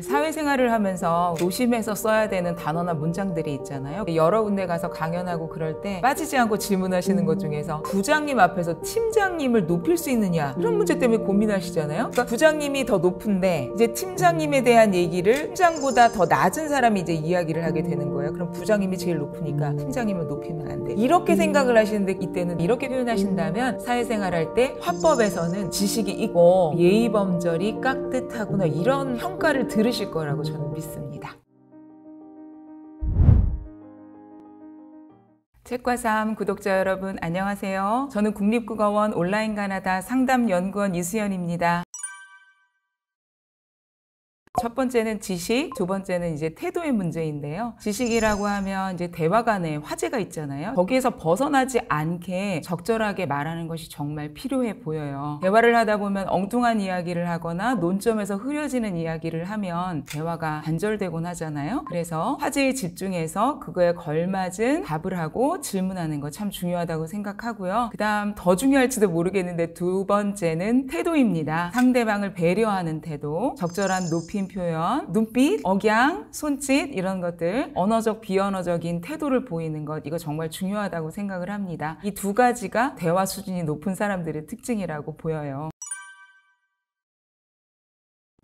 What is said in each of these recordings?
사회생활을 하면서 조심해서 써야 되는 단어나 문장들이 있잖아요. 여러 군데 가서 강연하고 그럴 때 빠지지 않고 질문하시는 것 중에서 부장님 앞에서 팀장님을 높일 수 있느냐, 이런 문제 때문에 고민하시잖아요. 그러니까 부장님이 더 높은데 이제 팀장님에 대한 얘기를 팀장보다 더 낮은 사람이 이제 이야기를 하게 되는 거예요. 그럼 부장님이 제일 높으니까 팀장님을 높이면 안 돼. 이렇게 생각을 하시는데, 이때는 이렇게 표현하신다면 사회생활할 때 화법에서는 지식이 있고 예의범절이 깍듯하구나, 이런 평가를 들으실 거라고 저는 믿습니다. 책과 삶 구독자 여러분, 안녕하세요. 저는 국립국어원 온라인 가나다 상담연구원 이수연입니다. 첫 번째는 지식, 두 번째는 이제 태도의 문제인데요. 지식이라고 하면 이제 대화 간에 화제가 있잖아요. 거기에서 벗어나지 않게 적절하게 말하는 것이 정말 필요해 보여요. 대화를 하다 보면 엉뚱한 이야기를 하거나 논점에서 흐려지는 이야기를 하면 대화가 단절되곤 하잖아요. 그래서 화제에 집중해서 그거에 걸맞은 답을 하고 질문하는 거 참 중요하다고 생각하고요. 그 다음 더 중요할지도 모르겠는데 두 번째는 태도입니다. 상대방을 배려하는 태도, 적절한 높임 표현, 눈빛, 억양, 손짓, 이런 것들, 언어적, 비언어적인 태도를 보이는 것, 이거 정말 중요하다고 생각을 합니다. 이 두 가지가 대화 수준이 높은 사람들의 특징이라고 보여요.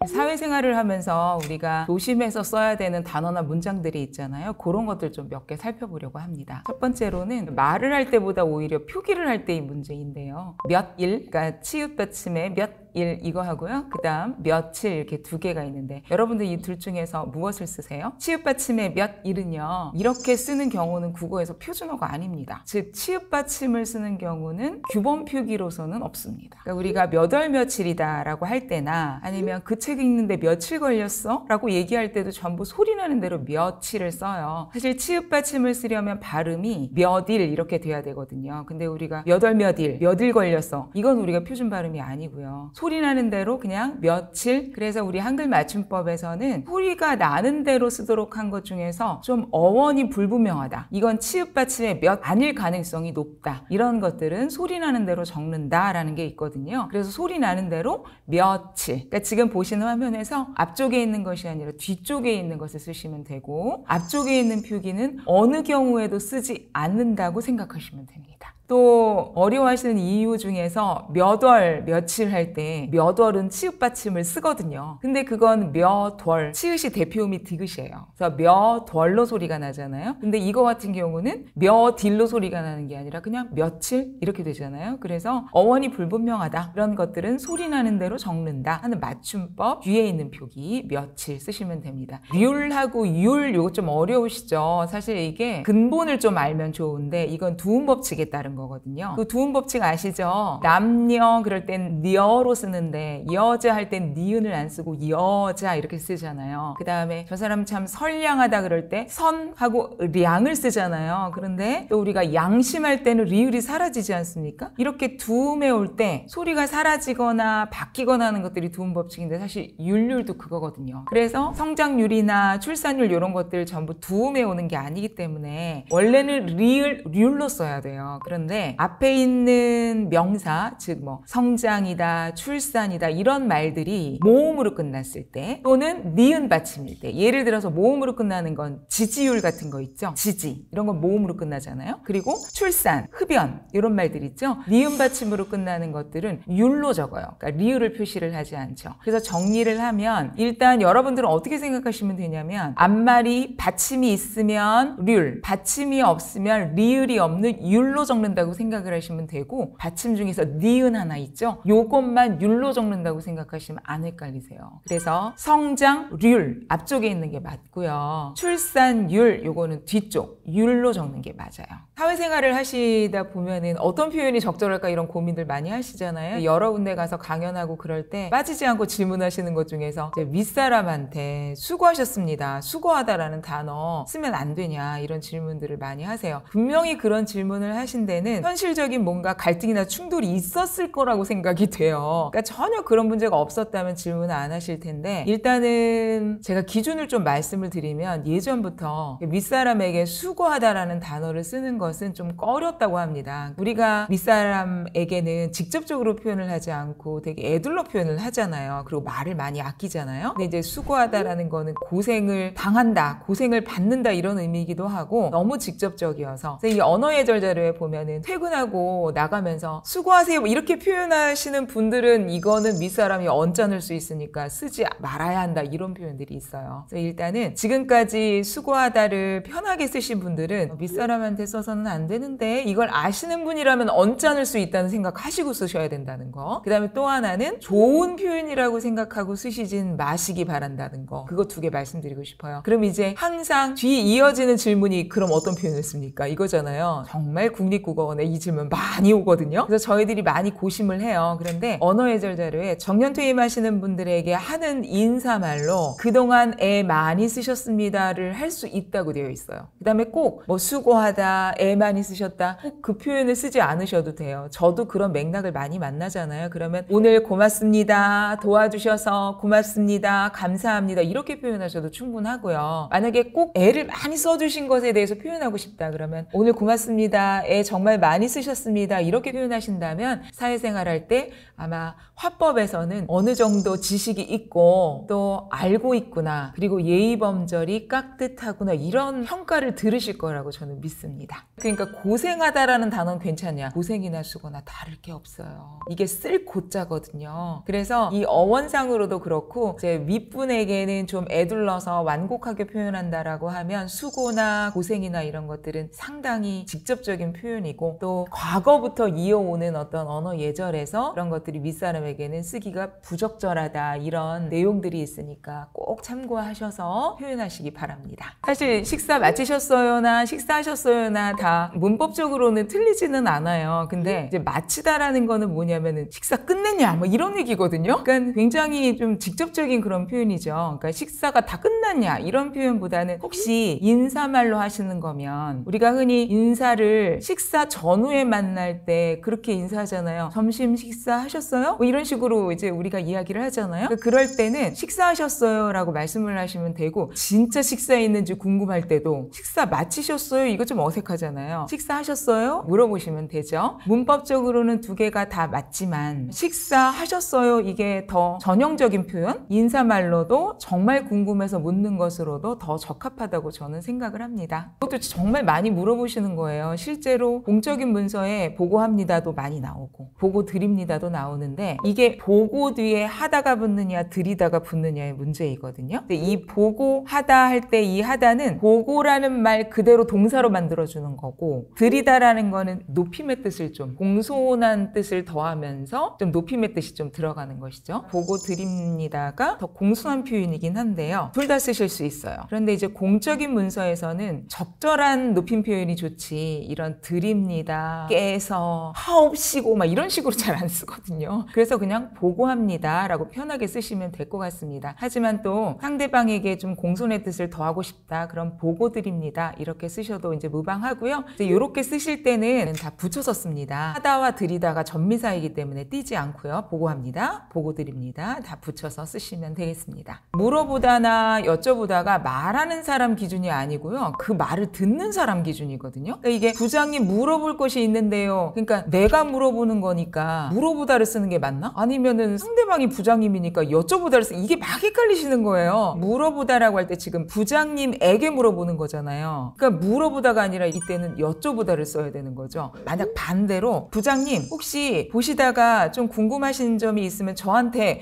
사회생활을 하면서 우리가 조심해서 써야 되는 단어나 문장들이 있잖아요. 그런 것들 좀 몇 개 살펴보려고 합니다. 첫 번째로는 말을 할 때보다 오히려 표기를 할 때의 문제인데요. 몇 일, 그러니까 치읓 받침에 몇 일 이거 하고요. 그 다음 며칠, 이렇게 두 개가 있는데 여러분들 이 둘 중에서 무엇을 쓰세요? 치읓 받침의 몇 일은요, 이렇게 쓰는 경우는 국어에서 표준어가 아닙니다. 즉 치읓 받침을 쓰는 경우는 규범 표기로서는 없습니다. 그러니까 우리가 몇 월 며칠이다 라고 할 때나 아니면 그 책 읽는데 며칠 걸렸어? 라고 얘기할 때도 전부 소리나는 대로 며칠을 써요. 사실 치읓 받침을 쓰려면 발음이 몇 일 이렇게 돼야 되거든요. 근데 우리가 몇 월 몇 일 걸렸어, 이건 우리가 표준 발음이 아니고요. 소리 나는 대로 그냥 며칠. 그래서 우리 한글 맞춤법에서는 소리가 나는 대로 쓰도록 한 것 중에서 좀 어원이 불분명하다, 이건 치읓 받침의 몇 아닐 가능성이 높다, 이런 것들은 소리 나는 대로 적는다라는 게 있거든요. 그래서 소리 나는 대로 며칠. 그러니까 지금 보시는 화면에서 앞쪽에 있는 것이 아니라 뒤쪽에 있는 것을 쓰시면 되고, 앞쪽에 있는 표기는 어느 경우에도 쓰지 않는다고 생각하시면 됩니다. 또 어려워하시는 이유 중에서 몇 월 며칠 할 때 몇 월은 치읓 받침을 쓰거든요. 근데 그건 몇 월, 치읓이 대표음이 디귿이에요. 그래서 몇 월로 소리가 나잖아요. 근데 이거 같은 경우는 몇 일로 소리가 나는 게 아니라 그냥 며칠 이렇게 되잖아요. 그래서 어원이 불분명하다, 이런 것들은 소리 나는 대로 적는다 하는 맞춤법 뒤에 있는 표기 며칠 쓰시면 됩니다. 률하고 율, 요거 좀 어려우시죠? 사실 이게 근본을 좀 알면 좋은데 이건 두음 법칙에 따른 거거든요. 그 두음 법칙 아시죠? 남녀 그럴 땐 녀로 쓰는데 여자 할 땐 니은을 안 쓰고 여자 이렇게 쓰잖아요. 그 다음에 저 사람 참 선량하다 그럴 때 선하고 량을 쓰잖아요. 그런데 또 우리가 양심할 때는 리을이 사라지지 않습니까? 이렇게 두음에 올 때 소리가 사라지거나 바뀌거나 하는 것들이 두음 법칙인데 사실 율률도 그거거든요. 그래서 성장률이나 출산율 이런 것들 전부 두음에 오는 게 아니기 때문에 원래는 리을, 률로 써야 돼요. 그런데 앞에 있는 명사, 즉 뭐 성장이다, 출산이다, 이런 말들이 모음으로 끝났을 때 또는 니은 받침일 때, 예를 들어서 모음으로 끝나는 건 지지율 같은 거 있죠? 지지, 이런 건 모음으로 끝나잖아요. 그리고 출산, 흡연, 이런 말들 있죠? 니은 받침으로 끝나는 것들은 율로 적어요. 그러니까 리을을 표시를 하지 않죠. 그래서 정리를 하면 일단 여러분들은 어떻게 생각하시면 되냐면, 앞말이 받침이 있으면 률, 받침이 없으면 리을이 없는 율로 적는다고 생각을 하시면 되고, 받침 중에서 니은 하나 있죠? 요것만 율로 적는다고 생각하시면 안 헷갈리세요. 그래서 성장률 앞쪽에 있는 게 맞고요. 출산율 요거는 뒤쪽 율로 적는 게 맞아요. 사회생활을 하시다 보면은 어떤 표현이 적절할까 이런 고민들 많이 하시잖아요. 여러 군데 가서 강연하고 그럴 때 빠지지 않고 질문하시는 것 중에서 이제 윗사람한테 수고하셨습니다, 수고하다라는 단어 쓰면 안 되냐, 이런 질문들을 많이 하세요. 분명히 그런 질문을 하신 데는 때는 현실적인 뭔가 갈등이나 충돌이 있었을 거라고 생각이 돼요. 그러니까 전혀 그런 문제가 없었다면 질문을 안 하실 텐데, 일단은 제가 기준을 좀 말씀을 드리면 예전부터 윗사람에게 수고하다라는 단어를 쓰는 것은 좀 꺼렸다고 합니다. 우리가 윗사람에게는 직접적으로 표현을 하지 않고 되게 애둘러 표현을 하잖아요. 그리고 말을 많이 아끼잖아요. 근데 이제 수고하다라는 거는 고생을 당한다, 고생을 받는다 이런 의미이기도 하고 너무 직접적이어서, 그래서 이 언어의 절자료에 보면은 퇴근하고 나가면서 수고하세요 이렇게 표현하시는 분들은 이거는 윗사람이 언짢을 수 있으니까 쓰지 말아야 한다 이런 표현들이 있어요. 그래서 일단은 지금까지 수고하다를 편하게 쓰신 분들은 윗사람한테 써서는 안 되는데 이걸 아시는 분이라면 언짢을 수 있다는 생각하시고 쓰셔야 된다는 거. 그 다음에 또 하나는 좋은 표현이라고 생각하고 쓰시진 마시기 바란다는 거. 그거 두 개 말씀드리고 싶어요. 그럼 이제 항상 뒤 이어지는 질문이 그럼 어떤 표현을 씁니까? 이거잖아요. 정말 국립국어원에 이 질문 많이 오거든요. 그래서 저희들이 많이 고심을 해요. 그런데 언어의 절자료에 정년퇴임하시는 분들에게 하는 인사말로 그동안 애 많이 쓰셨습니다를 할 수 있다고 되어 있어요. 그 다음에 꼭 뭐 수고하다, 애 많이 쓰셨다 꼭 그 표현을 쓰지 않으셔도 돼요. 저도 그런 맥락을 많이 만나잖아요. 그러면 오늘 고맙습니다, 도와주셔서 고맙습니다, 감사합니다 이렇게 표현하셔도 충분하고요. 만약에 꼭 애를 많이 써주신 것에 대해서 표현하고 싶다 그러면 오늘 고맙습니다, 애 정말 많이 쓰셨습니다 이렇게 표현하신다면 사회생활 할 때 아마 화법에서는 어느 정도 지식이 있고 또 알고 있구나, 그리고 예의범절이 깍듯하구나 이런 평가를 들으실 거라고 저는 믿습니다. 그러니까 고생하다라는 단어는 괜찮냐? 고생이나 수고나 다를 게 없어요. 이게 쓸 고자거든요. 그래서 이 어원상으로도 그렇고 이제 윗분에게는 좀 애둘러서 완곡하게 표현한다라고 하면 수고나 고생이나 이런 것들은 상당히 직접적인 표현이고 또 과거부터 이어오는 어떤 언어 예절에서 그런 것들이 윗사람에게는 쓰기가 부적절하다 이런 내용들이 있으니까 꼭 참고하셔서 표현하시기 바랍니다. 사실 식사 마치셨어요나 식사하셨어요나 다 문법적으로는 틀리지는 않아요. 근데 이제 마치다라는 거는 뭐냐면은 식사 끝냈냐 뭐 이런 얘기거든요. 그러니까 굉장히 좀 직접적인 그런 표현이죠. 그러니까 식사가 다 끝났냐 이런 표현보다는 혹시 인사말로 하시는 거면 우리가 흔히 인사를 식사 전후에 만날 때 그렇게 인사하잖아요. 점심 식사하셨어요? 뭐 이런 식으로 이제 우리가 이야기를 하잖아요. 그럴 때는 식사하셨어요 라고 말씀을 하시면 되고, 진짜 식사했는지 궁금할 때도 식사 마치셨어요? 이거 좀 어색하잖아요. 식사하셨어요? 물어보시면 되죠. 문법적으로는 두 개가 다 맞지만 식사하셨어요? 이게 더 전형적인 표현? 인사말로도 정말 궁금해서 묻는 것으로도 더 적합하다고 저는 생각을 합니다. 그것도 정말 많이 물어보시는 거예요. 실제로 공적인 문서에 보고합니다도 많이 나오고 보고 드립니다도 나오는데 이게 보고 뒤에 하다가 붙느냐 드리다가 붙느냐의 문제이거든요. 근데 이 보고하다 할 때 이 하다는 보고라는 말 그대로 동사로 만들어주는 거고, 드리다라는 거는 높임의 뜻을 좀 공손한 뜻을 더하면서 좀 높임의 뜻이 좀 들어가는 것이죠. 보고 드립니다가 더 공손한 표현이긴 한데요. 둘 다 쓰실 수 있어요. 그런데 이제 공적인 문서에서는 적절한 높임 표현이 좋지 이런 드립니다, 깨서, 하옵시고 막 이런 식으로 잘 안 쓰거든요. 그래서 그냥 보고합니다 라고 편하게 쓰시면 될 것 같습니다. 하지만 또 상대방에게 좀 공손의 뜻을 더하고 싶다 그럼 보고 드립니다 이렇게 쓰셔도 이제 무방하고요. 이제 이렇게 쓰실 때는 다 붙여서 씁니다. 하다와 드리다가 전미사이기 때문에 띄지 않고요. 보고합니다, 보고 드립니다 다 붙여서 쓰시면 되겠습니다. 물어보다나 여쭤보다가 말하는 사람 기준이 아니고요. 그 말을 듣는 사람 기준이거든요. 그러니까 이게 부장님 물어볼 것이 있는데요. 그러니까 내가 물어보는 거니까 물어보다를 쓰는 게 맞나? 아니면은 상대방이 부장님이니까 여쭤보다를 쓰는, 이게 막 헷갈리시는 거예요. 물어보다라고 할 때 지금 부장님에게 물어보는 거잖아요. 그러니까 물어보다가 아니라 이때는 여쭤보다를 써야 되는 거죠. 만약 반대로 부장님 혹시 보시다가 좀 궁금하신 점이 있으면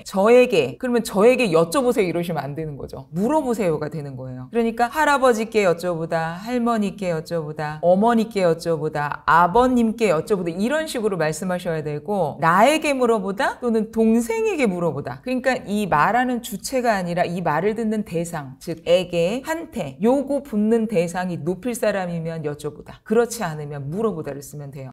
저에게 그러면 저에게 여쭤보세요 이러시면 안 되는 거죠. 물어보세요가 되는 거예요. 그러니까 할아버지께 여쭤보다, 할머니께 여쭤보다, 어머니께 여쭤보다, 아버님께 여쭤보다 이런 식으로 말씀하셔야 되고, 나에게 물어보다 또는 동생에게 물어보다. 그러니까 이 말하는 주체가 아니라 이 말을 듣는 대상, 즉 에게, 한테 요거 붙는 대상이 높일 사람이면 여쭤보다, 그렇지 않으면 물어보다를 쓰면 돼요.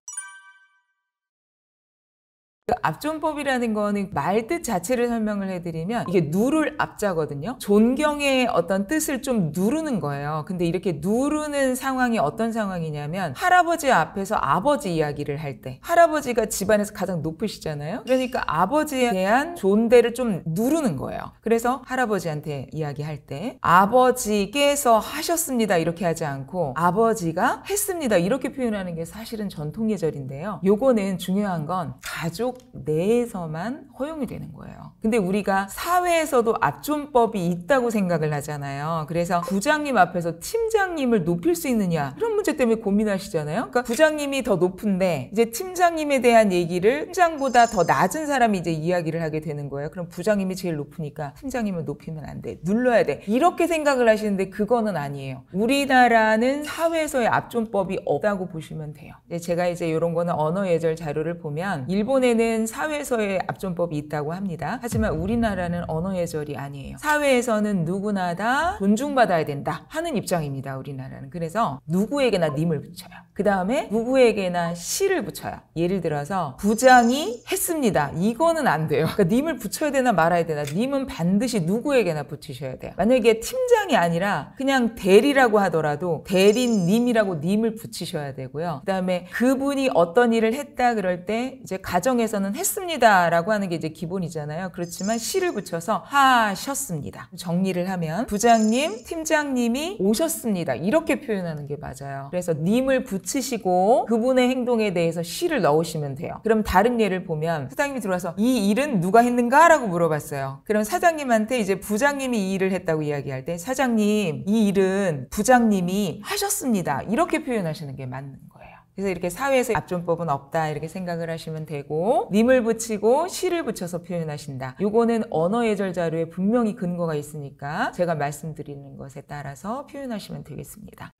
압존법이라는 거는 말 뜻 자체를 설명을 해드리면 이게 누를 압자거든요. 존경의 어떤 뜻을 좀 누르는 거예요. 근데 이렇게 누르는 상황이 어떤 상황이냐면 할아버지 앞에서 아버지 이야기를 할 때, 할아버지가 집안에서 가장 높으시잖아요. 그러니까 아버지에 대한 존대를 좀 누르는 거예요. 그래서 할아버지한테 이야기할 때 아버지께서 하셨습니다 이렇게 하지 않고 아버지가 했습니다 이렇게 표현하는 게 사실은 전통 예절인데요. 요거는 중요한 건 가족 내에서만 허용이 되는 거예요. 근데 우리가 사회에서도 압존법이 있다고 생각을 하잖아요. 그래서 부장님 앞에서 팀장님을 높일 수 있느냐 이런 문제 때문에 고민하시잖아요. 그러니까 부장님이 더 높은데 이제 팀장님에 대한 얘기를 팀장보다 더 낮은 사람이 이제 이야기를 하게 되는 거예요. 그럼 부장님이 제일 높으니까 팀장님을 높이면 안 돼. 눌러야 돼. 이렇게 생각을 하시는데 그거는 아니에요. 우리나라는 사회에서의 압존법이 없다고 보시면 돼요. 제가 이제 이런 거는 언어 예절 자료를 보면 일본에는 사회에서의 압존법이 있다고 합니다. 하지만 우리나라는 언어 예절이 아니에요. 사회에서는 누구나 다 존중받아야 된다 하는 입장입니다. 우리나라는. 그래서 누구에게나 님을 붙여요. 그 다음에 누구에게나 시를 붙여요. 예를 들어서 부장이 했습니다. 이거는 안 돼요. 그러니까 님을 붙여야 되나 말아야 되나. 님은 반드시 누구에게나 붙이셔야 돼요. 만약에 팀장이 아니라 그냥 대리라고 하더라도 대리님이라고 님을 붙이셔야 되고요. 그 다음에 그분이 어떤 일을 했다 그럴 때 이제 가정에서는 했습니다 라고 하는 게 이제 기본이잖아요. 그렇지만 시를 붙여서 하셨습니다. 정리를 하면 부장님, 팀장님이 오셨습니다. 이렇게 표현하는 게 맞아요. 그래서 님을 붙이시고 그분의 행동에 대해서 시를 넣으시면 돼요. 그럼 다른 예를 보면 사장님이 들어와서 이 일은 누가 했는가? 라고 물어봤어요. 그럼 사장님한테 이제 부장님이 이 일을 했다고 이야기할 때 사장님, 이 일은 부장님이 하셨습니다. 이렇게 표현하시는 게 맞는 거예요. 그래서 이렇게 사회에서 압존법은 없다 이렇게 생각을 하시면 되고 님을 붙이고 시를 붙여서 표현하신다. 요거는 언어 예절 자료에 분명히 근거가 있으니까 제가 말씀드리는 것에 따라서 표현하시면 되겠습니다.